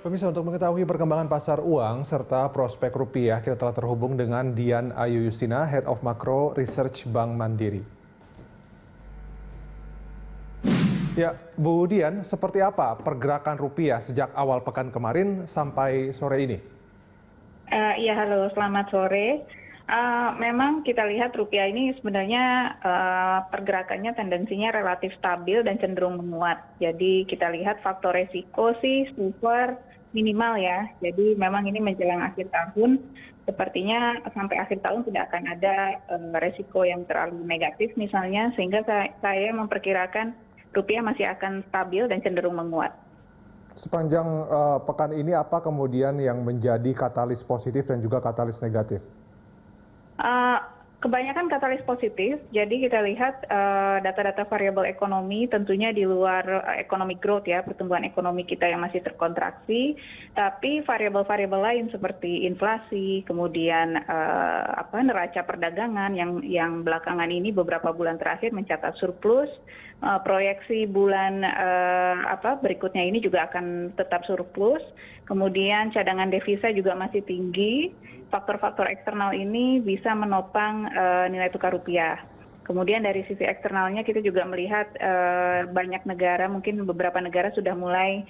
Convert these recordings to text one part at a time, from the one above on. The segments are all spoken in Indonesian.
Pemirsa, untuk mengetahui perkembangan pasar uang serta prospek rupiah, kita telah terhubung dengan Dian Ayu Yustina, Head of Macro Research Bank Mandiri. Ya, Bu Dian, seperti apa pergerakan rupiah sejak awal pekan kemarin sampai sore ini? Iya, halo, selamat sore. Memang kita lihat rupiah ini sebenarnya pergerakannya tendensinya relatif stabil dan cenderung menguat. Jadi kita lihat faktor resiko sih super minimal ya. Jadi memang ini menjelang akhir tahun, sepertinya sampai akhir tahun tidak akan ada resiko yang terlalu negatif misalnya, sehingga saya memperkirakan rupiah masih akan stabil dan cenderung menguat. Sepanjang pekan ini apa kemudian yang menjadi katalis positif dan juga katalis negatif? Kebanyakan katalis positif, jadi kita lihat data-data variabel ekonomi tentunya di luar economic growth ya, pertumbuhan ekonomi kita yang masih terkontraksi, tapi variabel-variabel lain seperti inflasi, kemudian neraca perdagangan yang belakangan ini beberapa bulan terakhir mencatat surplus, proyeksi bulan berikutnya ini juga akan tetap surplus, kemudian cadangan devisa juga masih tinggi. Faktor-faktor eksternal ini bisa menopang nilai tukar rupiah. Kemudian dari sisi eksternalnya kita juga melihat banyak negara, mungkin beberapa negara sudah mulai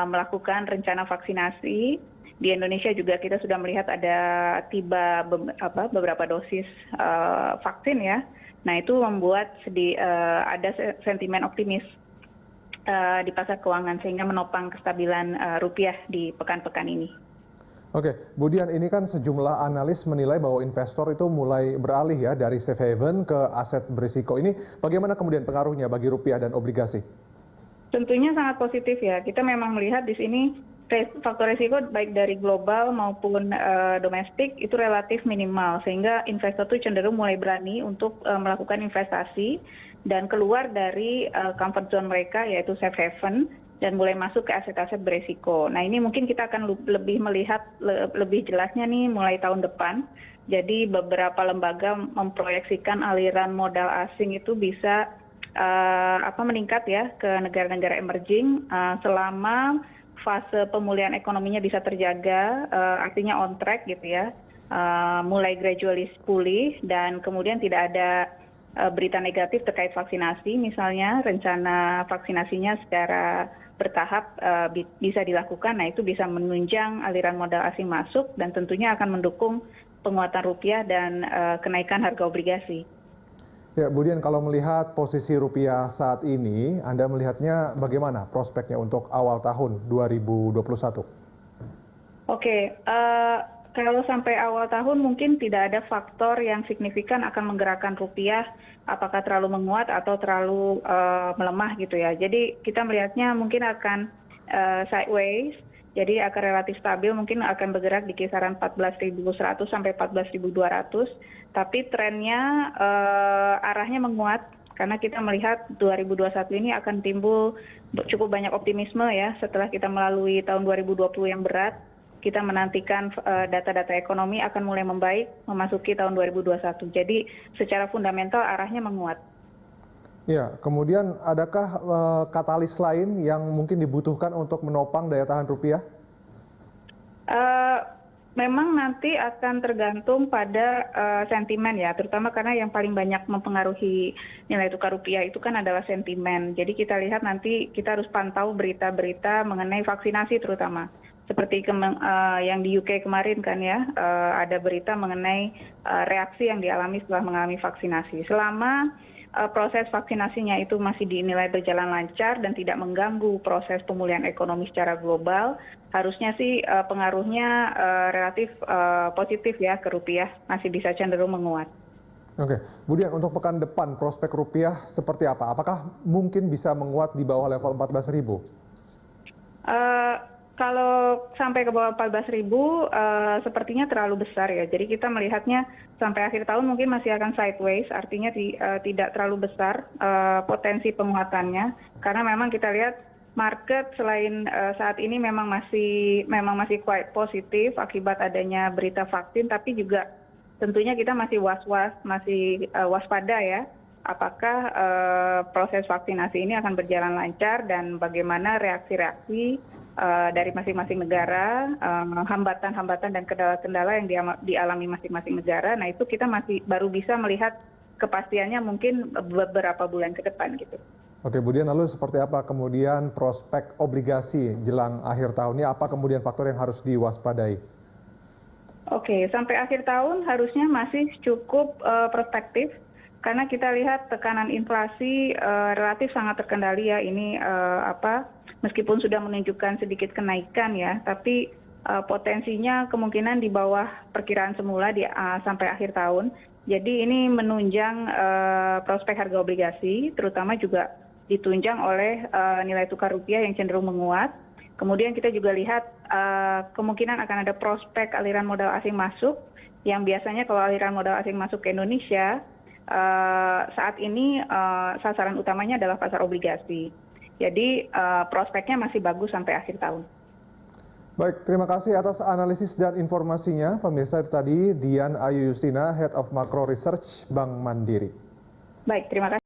melakukan rencana vaksinasi. Di Indonesia juga kita sudah melihat ada tiba beberapa dosis vaksin ya. Nah itu membuat ada sentimen optimis di pasar keuangan sehingga menopang kestabilan rupiah di pekan-pekan ini. Oke, Bu Dian, ini kan sejumlah analis menilai bahwa investor itu mulai beralih ya dari safe haven ke aset berisiko. Ini bagaimana kemudian pengaruhnya bagi rupiah dan obligasi? Tentunya sangat positif ya. Kita memang melihat di sini faktor risiko baik dari global maupun domestik itu relatif minimal, sehingga investor itu cenderung mulai berani untuk melakukan investasi dan keluar dari comfort zone mereka yaitu safe haven dan mulai masuk ke aset-aset beresiko. Nah ini mungkin kita akan lebih melihat lebih jelasnya nih mulai tahun depan. Jadi beberapa lembaga memproyeksikan aliran modal asing itu bisa meningkat ya ke negara-negara emerging selama fase pemulihan ekonominya bisa terjaga, artinya on track gitu ya, mulai gradually pulih dan kemudian tidak ada berita negatif terkait vaksinasi, misalnya rencana vaksinasinya secara bertahap bisa dilakukan. Nah itu bisa menunjang aliran modal asing masuk dan tentunya akan mendukung penguatan rupiah dan kenaikan harga obligasi. Ya, Bu Dian, kalau melihat posisi rupiah saat ini, Anda melihatnya bagaimana prospeknya untuk awal tahun 2021? Oke, kalau sampai awal tahun mungkin tidak ada faktor yang signifikan akan menggerakkan rupiah, apakah terlalu menguat atau terlalu melemah gitu ya. Jadi kita melihatnya mungkin akan sideways, jadi akan relatif stabil, mungkin akan bergerak di kisaran 14.100 sampai 14.200. Tapi trennya arahnya menguat karena kita melihat 2021 ini akan timbul cukup banyak optimisme ya setelah kita melalui tahun 2020 yang berat. Kita menantikan data-data ekonomi akan mulai membaik memasuki tahun 2021. Jadi secara fundamental arahnya menguat. Ya, kemudian adakah katalis lain yang mungkin dibutuhkan untuk menopang daya tahan rupiah? Memang nanti akan tergantung pada sentimen ya, terutama karena yang paling banyak mempengaruhi nilai tukar rupiah itu kan adalah sentimen. Jadi kita lihat nanti kita harus pantau berita-berita mengenai vaksinasi terutama. Seperti yang di UK kemarin kan ya, ada berita mengenai reaksi yang dialami setelah mengalami vaksinasi. Selama proses vaksinasinya itu masih dinilai berjalan lancar dan tidak mengganggu proses pemulihan ekonomi secara global, harusnya sih pengaruhnya relatif positif ya ke rupiah, masih bisa cenderung menguat. Oke, kemudian untuk pekan depan prospek rupiah seperti apa? Apakah mungkin bisa menguat di bawah level 14.000? Kalau sampai ke bawah 14.000 sepertinya terlalu besar ya. Jadi kita melihatnya sampai akhir tahun mungkin masih akan sideways, artinya tidak terlalu besar potensi penguatannya. Karena memang kita lihat market selain saat ini memang masih quite positif akibat adanya berita vaksin, tapi juga tentunya kita masih waspada ya. Apakah proses vaksinasi ini akan berjalan lancar dan bagaimana reaksi-reaksi dari masing-masing negara, hambatan-hambatan dan kendala-kendala yang dialami masing-masing negara. Nah itu kita masih baru bisa melihat kepastiannya mungkin beberapa bulan ke depan gitu. Oke, kemudian lalu seperti apa kemudian prospek obligasi jelang akhir tahun ini? Apa kemudian faktor yang harus diwaspadai? Oke, sampai akhir tahun harusnya masih cukup prospektif karena kita lihat tekanan inflasi relatif sangat terkendali ya. Ini meskipun sudah menunjukkan sedikit kenaikan ya, tapi potensinya kemungkinan di bawah perkiraan semula sampai akhir tahun. Jadi ini menunjang prospek harga obligasi, terutama juga ditunjang oleh nilai tukar rupiah yang cenderung menguat. Kemudian kita juga lihat kemungkinan akan ada prospek aliran modal asing masuk, yang biasanya kalau aliran modal asing masuk ke Indonesia, saat ini sasaran utamanya adalah pasar obligasi. Jadi prospeknya masih bagus sampai akhir tahun. Baik, terima kasih atas analisis dan informasinya. Pemirsa, itu tadi Dian Ayu Justina, Head of Macro Research Bank Mandiri. Baik, terima kasih.